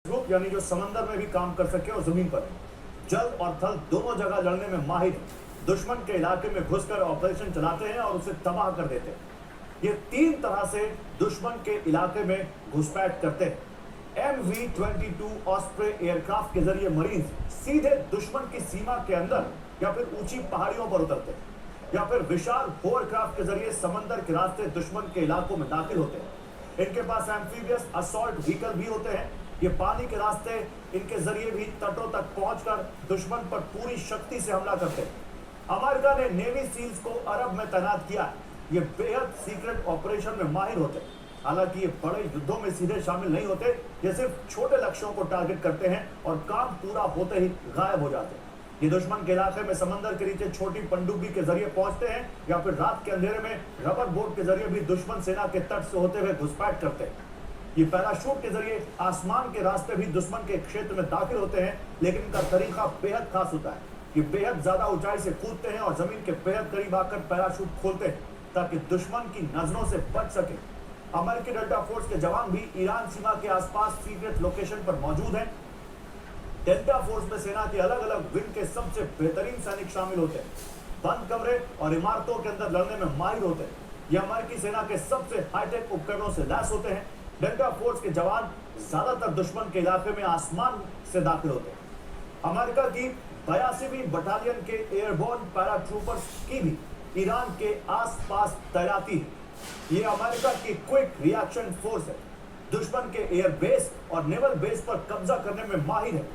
Group यानी जो समंदर में भी काम कर सके और जमीन पर जल और थल दोनों जगह लड़ने में माहिर है। दुश्मन के इलाके में घुसकर ऑपरेशन चलाते हैं और उसे तबाह कर देते हैं। ये 3 तरह से दुश्मन के इलाके में घुसपैठ करते हैं। MV-22 ऑस्प्रे एयरक्राफ्ट के जरिए मरीन्स सीधे दुश्मन की सीमा के अंदर या फिर ऊंची पहाड़ियों पर उतरते हैं, या फिर विशाल होवरक्राफ्ट के जरिए समंदर के रास्ते दुश्मन के इलाकों में दाखिल होते हैं। इनके पास एम्फीबियस असॉल्ट व्हीकल भी होते हैं। ये पानी के रास्ते इनके जरिए भी तटों तक पहुंचकर दुश्मन पर पूरी शक्ति से हमला करते हैं। अमेरिका ने नेवी सील्स को अरब में तैनात किया है। ये बेहद सीक्रेट ऑपरेशन में माहिर होते हैं। हालांकि ये बड़े युद्धों में सीधे शामिल नहीं होते, ये सिर्फ छोटे लक्ष्यों को टारगेट करते हैं और काम पूरा होते ही गायब हो जाते हैं। ये दुश्मन के इलाके में समंदर के नीचे छोटी पनडुब्बी के जरिए पहुंचते हैं या फिर रात के अंधेरे में रबर बोट के जरिए भी दुश्मन सेना के तट से होते हुए घुसपैठ करते हैं। ये पैराशूट के जरिए आसमान के रास्ते भी दुश्मन के क्षेत्र में दाखिल होते हैं, लेकिन इनका तरीका बेहद खास होता है। ये बेहद ज्यादा ऊंचाई से कूदते हैं और जमीन के बेहद करीब आकर पैराशूट खोलते हैं ताकि दुश्मन की नजरों से बच सके। अमेरिकी डेल्टा फोर्स के जवान भी ईरान सीमा के आसपास सीक्रेट लोकेशन पर मौजूद हैं। डेल्टा फोर्स में सेना के अलग अलग विंग के सबसे बेहतरीन सैनिक शामिल होते हैं। बंद कमरे और इमारतों के अंदर लड़ने में माहिर होते हैं। ये अमेरिकी सेना के सबसे हाईटेक उपकरणों से लैस होते हैं। डेल्टा फोर्स के जवान ज्यादातर दुश्मन के इलाके में आसमान से दाखिल होते हैं। अमेरिका की 82वीं बटालियन के एयरबोर्न पैराट्रूपर्स की भी ईरान के आसपास तैनाती है। ये अमेरिका की क्विक रिएक्शन फोर्स है। दुश्मन के एयर बेस और नेवल बेस पर कब्जा करने में माहिर है।